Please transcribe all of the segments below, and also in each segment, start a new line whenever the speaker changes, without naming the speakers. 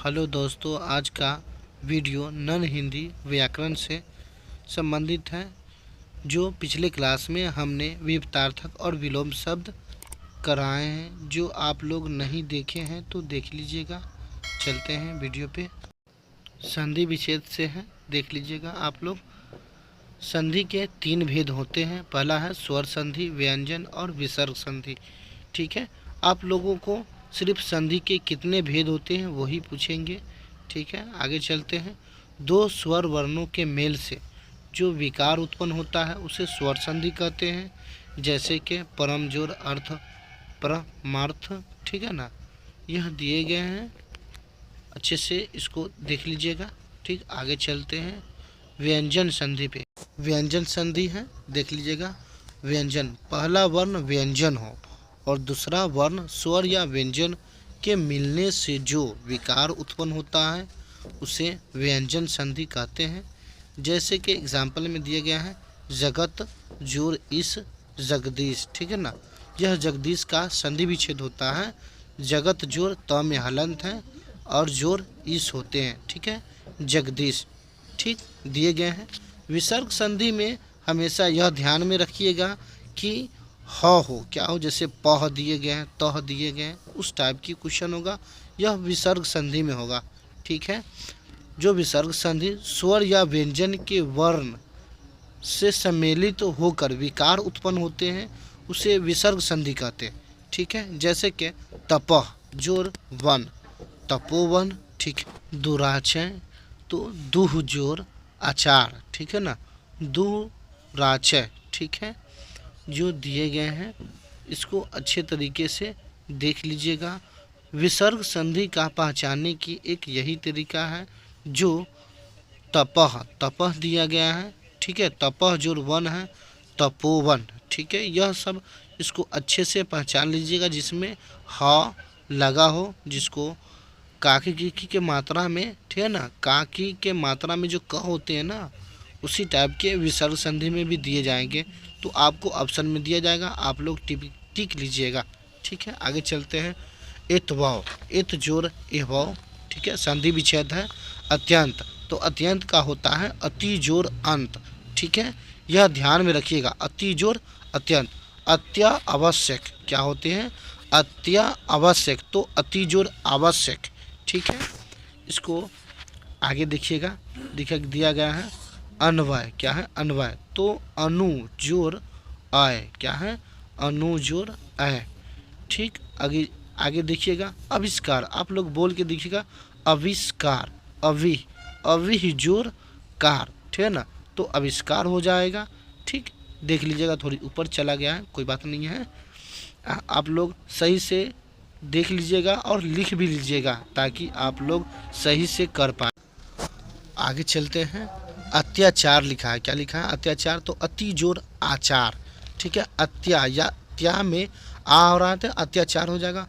Hello दोस्तों, आज का वीडियो नन हिंदी व्याकरण से संबंधित है। जो पिछले क्लास में हमने विपतार्थक और विलोम शब्द कराए हैं, जो आप लोग नहीं देखे हैं तो देख लीजिएगा। चलते हैं वीडियो पे। संधि विच्छेद से है, देख लीजिएगा आप लोग। संधि के 3 भेद होते हैं। पहला है स्वर संधि, व्यंजन और विसर्ग संधि। ठीक है, आप लोगों को सिर्फ संधि के कितने भेद होते हैं वही पूछेंगे। ठीक है, आगे चलते हैं। 2 स्वर वर्णों के मेल से जो विकार उत्पन्न होता है उसे स्वर संधि कहते हैं, जैसे कि परम जोर, अर्थ, परमार्थ। ठीक है ना, यह दिए गए हैं, अच्छे से इसको देख लीजिएगा। ठीक, आगे चलते हैं व्यंजन संधि पे। व्यंजन संधि है, देख लीजिएगा। व्यंजन, पहला वर्ण व्यंजन हो और दूसरा वर्ण स्वर या व्यंजन के मिलने से जो विकार उत्पन्न होता है उसे व्यंजन संधि कहते हैं। जैसे कि एग्जाम्पल में दिया गया है, जगत जोर इस जगदीश। ठीक है ना, यह जगदीश का संधि विच्छेद होता है। जगत जोर त में हलंत है और जोर इस होते हैं। ठीक है, जगदीश। ठीक, दिए गए हैं। विसर्ग संधि में हमेशा यह ध्यान में रखिएगा कि हो क्या हो, जैसे पह दिए गए हैं, तह दिए गए हैं, उस टाइप की क्वेश्चन होगा, यह विसर्ग संधि में होगा। ठीक है, जो विसर्ग संधि स्वर या व्यंजन के वर्ण से सम्मिलित होकर विकार उत्पन्न होते हैं उसे विसर्ग संधि कहते हैं। ठीक है, जैसे कि तपह जोर वन, तपोवन। ठीक, दुराचय तो दुह जोर आचार। ठीक है ना, दुराचय। ठीक है, जो दिए गए हैं इसको अच्छे तरीके से देख लीजिएगा। विसर्ग संधि का पहचानने की एक यही तरीका है, जो तपह, तपह दिया गया है। ठीक है, तपह जो वन है, तपोवन। ठीक है, यह सब इसको अच्छे से पहचान लीजिएगा, जिसमें ह लगा हो, जिसको काकी की के मात्रा में, ठीक है ना, काकी के मात्रा में जो क होते हैं ना, उसी टाइप के विसर्ग संधि में भी दिए जाएंगे। तो आपको ऑप्शन में दिया जाएगा, आप लोग टिक लीजिएगा। ठीक है, आगे चलते हैं। इत वाव, इत जोर एवाव। ठीक है, संधि विच्छेद है। अत्यंत, तो अत्यंत का होता है अति जोर अंत। ठीक है, यह ध्यान में रखिएगा, अति जोर अत्यंत। अत्या आवश्यक क्या होते हैं, अत्या आवश्यक तो अति जोर आवश्यक। ठीक है, इसको आगे देखिएगा, दिया गया है अन्वय। क्या है अन्वय, तो अनु जोर आय। क्या है, अनु जोर आय। ठीक, आगे देखिएगा। आविष्कार, आप लोग बोल के देखिएगा, आविष्कार, अवि जोर कार। ठीक है ना, तो आविष्कार हो जाएगा। ठीक, देख लीजिएगा, थोड़ी ऊपर चला गया है, कोई बात नहीं है। आप लोग सही से देख लीजिएगा और लिख भी लीजिएगा, ताकि आप लोग सही से कर पाए। आगे चलते हैं। अत्याचार लिखा है, क्या लिखा है, अत्याचार तो अति जोर आचार। ठीक है, अत्या या त्या में आ हो रहा है, अत्याचार हो जाएगा।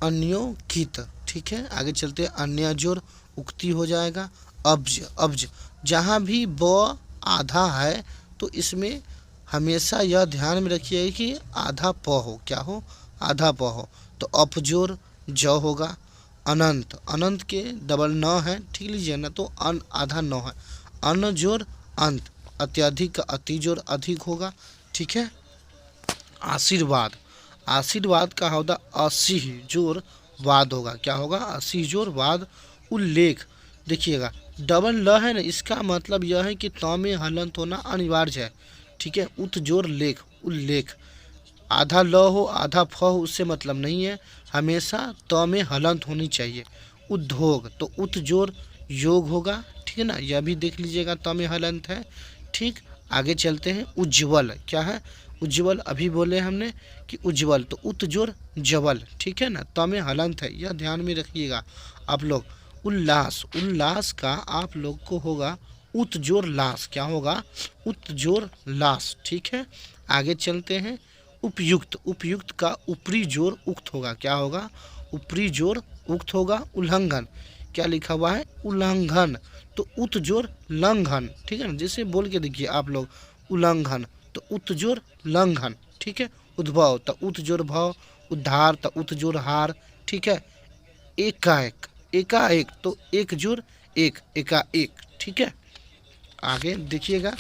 अन्योकित। ठीक है, आगे चलते हैं। अन्य जोर उक्ति हो जाएगा। अब्ज, अब्ज जहाँ भी ब आधा है तो इसमें हमेशा यह ध्यान में रखिए कि आधा प हो। क्या हो, आधा प हो, तो अपजोर ज होगा। अनंत, अनंत के डबल न है, ठीक लीजिए ना, तो अन आधा न है, अन जोर अंत। अत्यधिक का अति जोर अधिक होगा। ठीक है, आशीर्वाद, आशीर्वाद का होगा असीह जोर वाद होगा। क्या होगा, असीह जोर वाद। उल्लेख, देखिएगा डबल ल है ना, इसका मतलब यह है कि त में हलंत होना अनिवार्य है। ठीक है, उत जोर लेख, उल्लेख। आधा ल हो आधा फ हो उससे मतलब नहीं है, हमेशा त में हलंत होनी चाहिए। उद्योग, तो उत जोर योग होगा। ठीक है ना, यह भी देख लीजिएगा, त में हलंत है। ठीक, आगे चलते हैं। उज्ज्वल, क्या है, उज्ज्वल अभी बोले हमने कि उज्ज्वल, तो उत जोर जवल। ठीक है ना, त में हलंत है, यह ध्यान में रखिएगा आप लोग। उल्लास, उल्लास का आप लोग को होगा उत जोर लास। क्या होगा, उत जोर लास। ठीक है, आगे चलते हैं। उपयुक्त, उपयुक्त का ऊपरी जोर उक्त होगा। क्या होगा, ऊपरी जोर उक्त होगा। उल्लंघन, क्या लिखा हुआ है, उल्लंघन, तो उत जोर लंघन। ठीक है ना, जैसे बोल के देखिए आप लोग, उल्लंघन तो उत जोर लंघन। ठीक है, उद्भव तो उत जोर भव। उद्धार तो उत जोर हार। ठीक है, एकाएक, एकाएक, तो एक जोड़ एक, एकाएक, ठीक है। आगे देखिएगा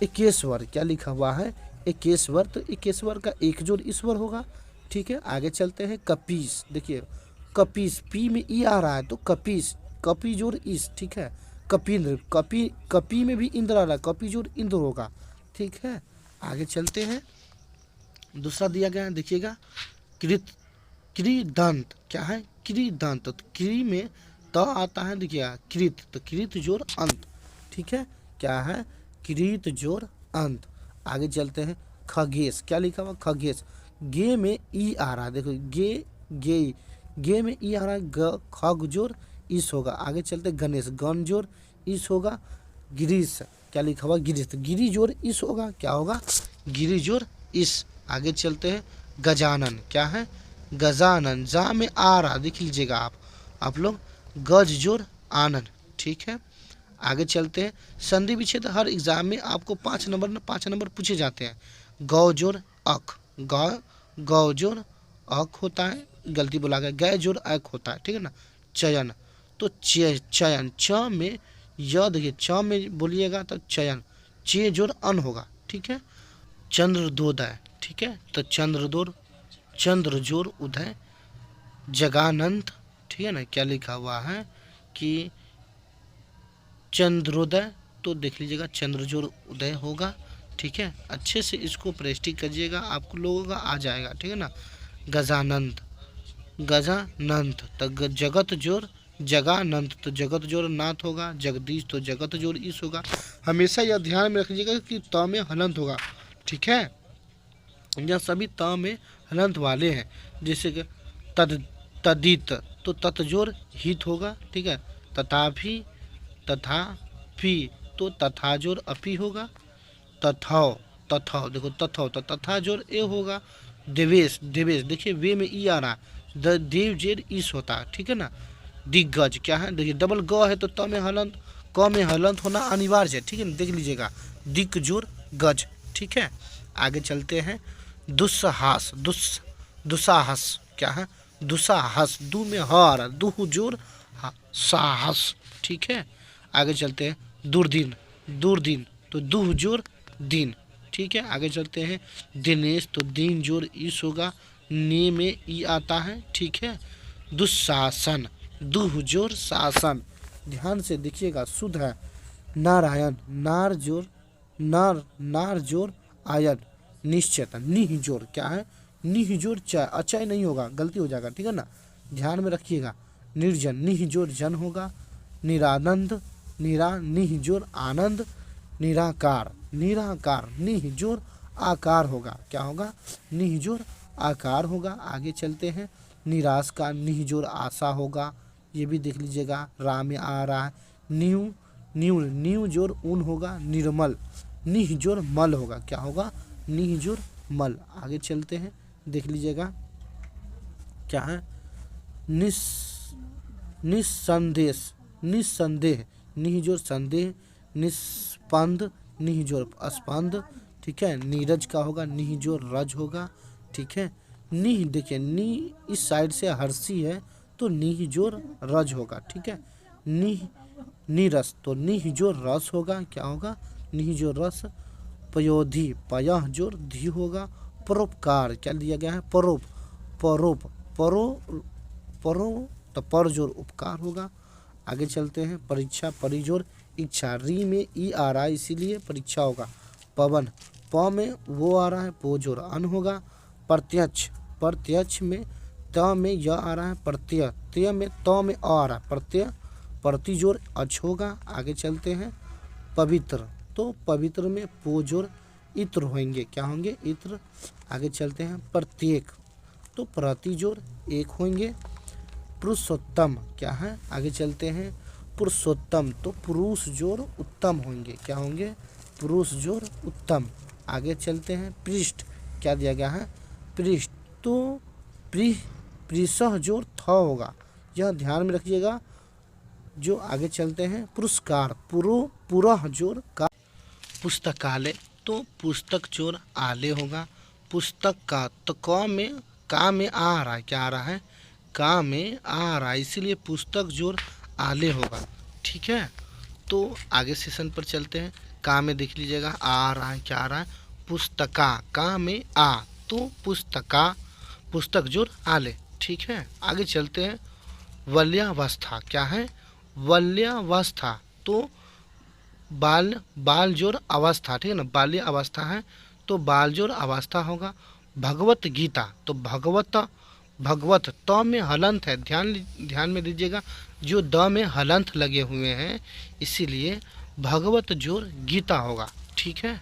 एकेश्वर, क्या लिखा हुआ है, एकेश्वर, तो एकेश्वर का एक जोड़ ईश्वर होगा, ठीक है। आगे चलते हैं कपीस, देखिए कपीस, पी में ई आ रहा है तो कपीस, कपी जोड़ ईस, ठीक है। कपींद्र, कपी, कपी में भी इंद्र आ रहा है, कपी जोड़ इंद्र होगा, ठीक है। आगे चलते हैं, दूसरा दिया गया है, देखिएगा कृत, कृदंत, क्या है, कृदंत, तो कृ में त आता है, देखिएगा कृत, तो कृत जोड़ अंत, ठीक है। क्या है, कृत जोड़ अंत। आगे चलते हैं खगेश, क्या लिखा हुआ, खगेश, गे में ई आ रहा है, देखो गे, गे, गे में ई आ रहा है, ग, खग जोड़ ईस होगा। आगे चलते गणेश, गण जोड़ ईस होगा। गिरीश, क्या लिखा हुआ, गिरीश, तो गिरी जोड़ ईस होगा, क्या होगा, गिरी जोड़ ईस। आगे चलते हैं गजानन, क्या है, गजानन, जा में आ रहा, देख लीजिएगा आप लोग, गज जोड़ आनंद, ठीक है। आगे चलते हैं संधि विच्छेद, हर एग्जाम में आपको 5 नंबर पूछे जाते हैं। गौ जोड़ अक, गौ, गौ जोड़ अक होता है, गलती बोला गया, गै जोड़ अक होता है, ठीक है ना। चयन, तो चयन, च में य, देखिए च में बोलिएगा तो चयन, चे जोड़ अन होगा, ठीक है। चंद्रोदय, ठीक है, तो चंद्रदोर, चंद्र जोड़ उदय, जगानंद, ठीक है ना। क्या लिखा हुआ है कि चंद्रोदय, तो देख लीजिएगा चंद्र जोड़ उदय होगा, ठीक है। अच्छे से इसको प्रैक्टिस करिएगा, आपको लोगों का आ जाएगा, ठीक है ना। गजानंद, गजानंद, तो जगत जोड़ जगानंद, तो जगत जोड़ नाथ होगा। जगदीश, तो जगत जोड़ ईश होगा। हमेशा यह ध्यान में रखिएगा कि त में हलंत होगा, ठीक है। यह सभी त में हलंत वाले हैं, जैसे कि तद, तदित, तो तत् जोड़ हित होगा, ठीक है। तथापि, तथापि, तो तथा जोड़ अपि होगा। तथौ, तथौ, देखो तथौ, तो तथा जोड़ ए होगा। देवेश, देवेश, देखिए वे में ई आ रहा है, देव जेड ईस होता है, ठीक है ना। दिग्गज, क्या है, देखिए डबल ग है तो त में हलंत, क में हलंत होना अनिवार्य है, ठीक है ना, देख लीजिएगा दिक जोड़ गज, ठीक है। आगे चलते हैं दुस्साहस, दुस्साहस, क्या है, दुस्साहस, दू में ह आ रहा, दुह जोड़ साहस, ठीक है। आगे चलते हैं दुर्दिन, दुर्दिन, तो दुह जोड़ दिन, ठीक है। आगे चलते हैं दिनेश, तो दीन जोड़ ईस होगा, ने में ई आता है, ठीक है। दुशासन, दुह जोड़ शासन, ध्यान से देखिएगा शुद्ध है। नारायण, नार जोड़ नार, नार जोड़ आयन, निश्चेतन, निह जोड़, क्या है, निह जोड़ चय, अचय नहीं होगा, गलती हो जाएगा, ठीक है ना, ध्यान में रखिएगा। निर्जन, निह जोड़ जन होगा। निरानंद, निरा, निह जोड़ आनंद। निराकार, निराकार, निह जोड़ आकार होगा, क्या होगा, निह जोड़ आकार होगा। आगे चलते हैं निराश का निह जोड़ आशा होगा, ये भी देख लीजिएगा, रा में आ रहा है। न्यू, न्यू, न्यू जोड़ ऊन होगा। निर्मल, निह जोड़ मल होगा, क्या होगा, निह जोड़ मल। आगे चलते हैं, देख लीजिएगा क्या है, निस्संदेश, निस्संदेह, निह जोड़ संदेह। निस्पंद, निह जोड़ स्पंद, ठीक है। नीरज का होगा, निह जोड़ रज होगा, ठीक है। निह, देखिए नी इस साइड से हर्षी है तो निह जोड़ रज होगा, ठीक है। निह, नीरस, तो निह जोड़ रस होगा, क्या होगा, निह जोड़ रस। पयोधि, पयह जोड़ धी होगा। परोपकार, क्या दिया गया है, परोप, परोप, परो, परो, तो पर जोड़ उपकार होगा। आगे चलते हैं परीक्षा, परिजोड़ इच्छा, री में ई आ रहा है इसीलिए परीक्षा होगा। पवन, प में वो आ रहा है, पो जोड़ अन होगा। प्रत्यक्ष, प्रत्यक्ष में त में य आ रहा है, प्रत्यय, त्य में त में अ आ रहा है, प्रत्यय, प्रति जोड़ अच होगा। आगे चलते हैं पवित्र, तो पवित्र में पो जोड़ इत्र होंगे, क्या होंगे, इत्र। आगे चलते हैं प्रत्येक, तो प्रति जोड़ एक होंगे। पुरुषोत्तम, क्या है, आगे चलते हैं पुरुषोत्तम, तो पुरुष जोड़ उत्तम होंगे, क्या होंगे, पुरुष जोड़ उत्तम। आगे चलते हैं पृष्ठ, क्या दिया गया है, पृष्ठ, तो पृषह जोड़ थ होगा, यह ध्यान में रखिएगा। जो आगे चलते हैं पुरस्कार, पुरह जोड़ का। पुस्तकालय, तो पुस्तक जोड़ आले होगा। पुस्तक का, तो का में आ रहा है, क्या आ रहा है, का में आ रहा है, इसीलिए पुस्तक जोर आले होगा। ठीक है, तो आगे सेशन पर चलते हैं। का में देख लीजिएगा आ रहा है, क्या आ रहा है, पुस्तका, का में आ, तो पुस्तका, पुस्तक जोर आले। ठीक है, आगे चलते हैं। वल्यावस्था, क्या है, वल्यावस्था, तो बाल, बाल जोर अवस्था, ठीक है ना, बाल्य अवस्था है तो बाल जोर अवस्था होगा। भगवत गीता, तो भगवत, भगवत त में हलंत है, ध्यान में दीजिएगा, जो द में हलंत लगे हुए हैं इसीलिए भगवत जोर गीता होगा। ठीक है,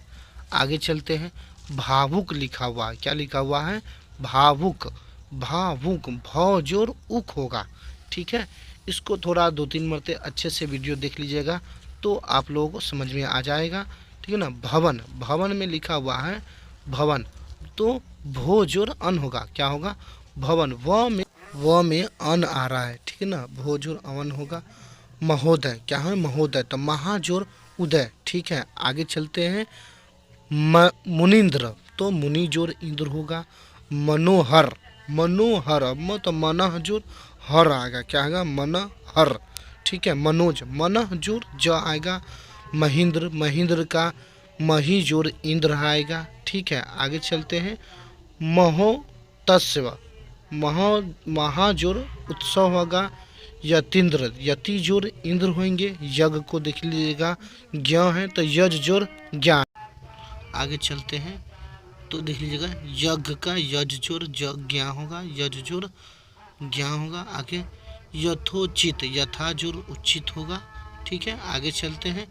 आगे चलते हैं। भावुक लिखा हुआ है, क्या लिखा हुआ है, भावुक, भावुक, भव जोर उक होगा। ठीक है, इसको थोड़ा 2-3 मरते अच्छे से वीडियो देख लीजिएगा तो आप लोगों को समझ में आ जाएगा। ठीक है ना। भवन, भवन में लिखा हुआ है भवन, तो भो जोर अन होगा, क्या होगा, भवन, व में अन आ रहा है। ठीक है ना, भो जोर अवन होगा। महोदय, क्या है, महोदय, तो महाजोर उदय। ठीक है, आगे चलते हैं। मुनीन्द्र, तो मुनि जोर इंद्र होगा। मनोहर, मनोहर, म तो मनह जोर हर आएगा, क्या आएगा, मनहर। ठीक है, मनोज, मनह जोर ज आएगा। महेंद्र, महेंद्र का मही जोर इंद्र आएगा। ठीक है, आगे चलते हैं। महोत्सव, महाजोर उत्सव होगा। यतीन्द्र, यति जोर इंद्र होंगे। यज्ञ को देख लीजिएगा ज्ञ है तो यज जोर ज्ञान। आगे चलते हैं तो देख लीजिएगा यज्ञ का यज जोर ज्ञा होगा, यज जोर ज्ञा होगा। आगे यथोचित, यथा जोर उचित होगा। ठीक है, आगे चलते हैं।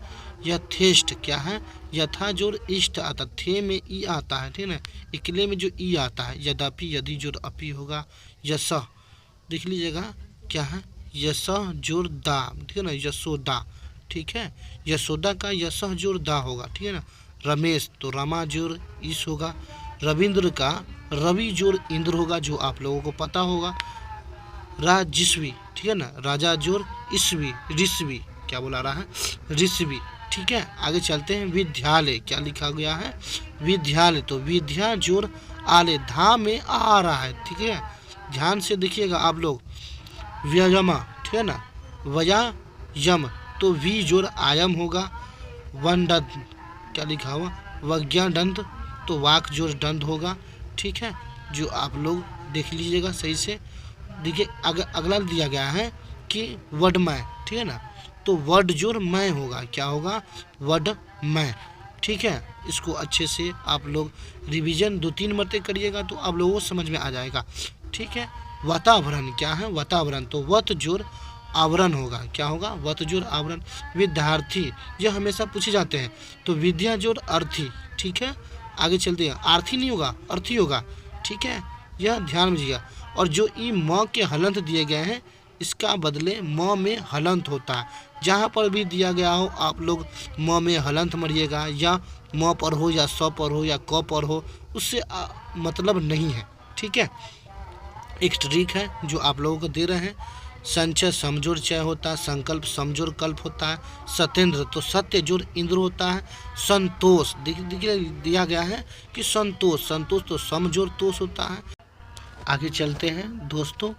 यथेष्ट, क्या है, यथा जोर इष्ट आता, थे में ई आता है, ठीक है ना, इकले में जो ई आता है। यद्यपि, यदि जोर अपी होगा। यश, देख लीजिएगा क्या है, यश जोर दा, ठीक है ना, यशोदा। ठीक है, यशोदा का यश जोर दा होगा। ठीक है ना। रमेश, तो रमा जोर इस होगा। रविंद्र का रवि जोर इंद्र होगा, जो आप लोगों को पता होगा। राजस्वी, ठीक है ना, राजा जोर ईस्वी, ऋषवी, क्या बोला रहा है, ऋषवी। ठीक है, आगे चलते हैं। विद्यालय, क्या लिखा गया है, विद्यालय, तो विद्या जोर आले, धा में आ रहा है। ठीक है, ध्यान से देखिएगा आप लोग। व्ययमा, ठीक है ना, वया यम, तो वी जोर आयम होगा। वनदंत, क्या लिखा हुआ, वज्ञा दंत, तो वाक जोर दंत होगा। ठीक है, जो आप लोग देख लीजिएगा सही से। देखिए अगला दिया गया है कि वडमय, ठीक है ना, तो वड जोर मैं होगा, क्या होगा, वड मैं। ठीक है, इसको अच्छे से आप लोग रिवीजन 2-3 मरते करिएगा तो आप लोगों को समझ में आ जाएगा। ठीक है, वातावरण, क्या है, वातावरण, तो वत जोर आवरण होगा, क्या होगा, वत जोर आवरण। विद्यार्थी, यह हमेशा पूछे जाते हैं, तो विद्या जोर अर्थी। ठीक है, आगे चलते हैं। आर्थी नहीं होगा, अर्थी होगा। ठीक है, यह ध्यान में दीजिएगा। और जो ई म के हलंत दिए गए हैं इसका बदले म में हलंत होता है। जहाँ पर भी दिया गया हो आप लोग म में हलंत मरिएगा, या म पर हो या स पर हो या क पर हो, उससे मतलब नहीं है। ठीक है, एक ट्रिक है जो आप लोगों को दे रहे हैं। संचय समजोर चय होता है, संकल्प समजोर कल्प होता है। सत्येंद्र, तो सत्य जोर इंद्र होता है। संतोष, देखिए दिया गया है कि संतोष, संतोष तो समजोर तोष होता है। आगे चलते हैं दोस्तों,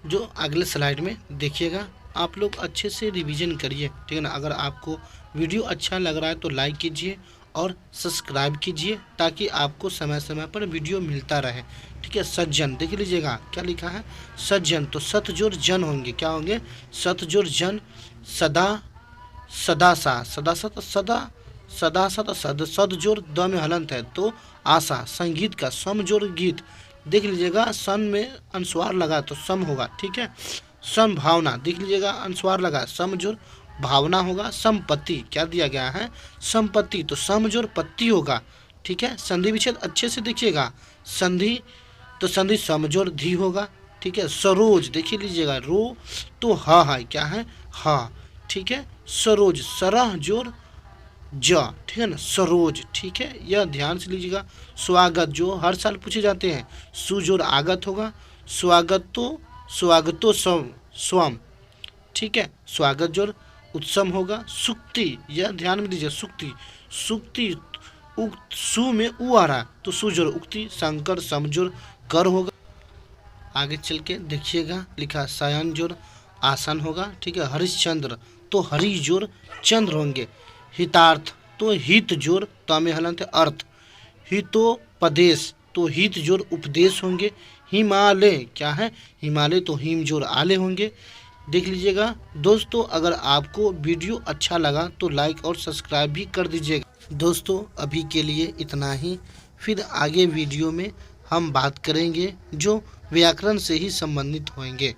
जो अगले स्लाइड में देखिएगा, आप लोग अच्छे से रिवीजन करिए। ठीक है ना। अगर आपको वीडियो अच्छा लग रहा है तो लाइक कीजिए और सब्सक्राइब कीजिए ताकि आपको समय समय पर वीडियो मिलता रहे। ठीक है। सज्जन, देख लीजिएगा क्या लिखा है, सज्जन, तो सत जोर जन होंगे, क्या होंगे, सत जोर जन। सदा, सदा सा, सदा सा, तो सदा, सदा सा, तो सद जोर द में हलंत है, तो आशा। संगीत का सम जोर गीत, देख लीजिएगा सन में अनुस्वार लगा तो सम होगा। ठीक है। संभावना, देख लीजिएगा अनुस्वार लगा, सम जोर भावना होगा। संपत्ति, क्या दिया गया है, संपत्ति, तो सम जोर पत्ती होगा। ठीक है। संधि विच्छेद अच्छे से देखिएगा, संधि तो संधि समजोर धी होगा। ठीक है। सरोज, देखिए लीजिएगा रो तो हा है, क्या है, हा। ठीक है। सरोज, सरह जोर ज, ठीक है ना, सरोज। ठीक है, यह ध्यान से लीजिएगा। स्वागत, जो हर साल पूछे जाते हैं, सुजोर आगत होगा। स्वागतो, स्वागतो स्वम। ठीक है। स्वागत जोर उत्सम होगा। सुक्ति, यह ध्यान में दीजिए, सुक्ति, सुक्ति सु में उ आ रहा है तो सुजोर उक्ति। शंकर समजोर कर होगा। आगे चल के देखिएगा, लिखा शयन जोड़ आसन होगा, ठीक है। हरिश्चंद्र तो हरि जोड़ चंद्र होंगे। हितार्थ तो हित जोड़ तमे हलंत अर्थ। हितोपदेश तो हित जोड़ उपदेश होंगे। हिमालय क्या है, हिमालय तो हिम जोड़ आले होंगे। देख लीजिएगा दोस्तों, अगर आपको वीडियो अच्छा लगा तो लाइक और सब्सक्राइब भी कर दीजिएगा। दोस्तों अभी के लिए इतना ही, फिर आगे वीडियो में हम बात करेंगे जो व्याकरण से ही संबंधित होंगे।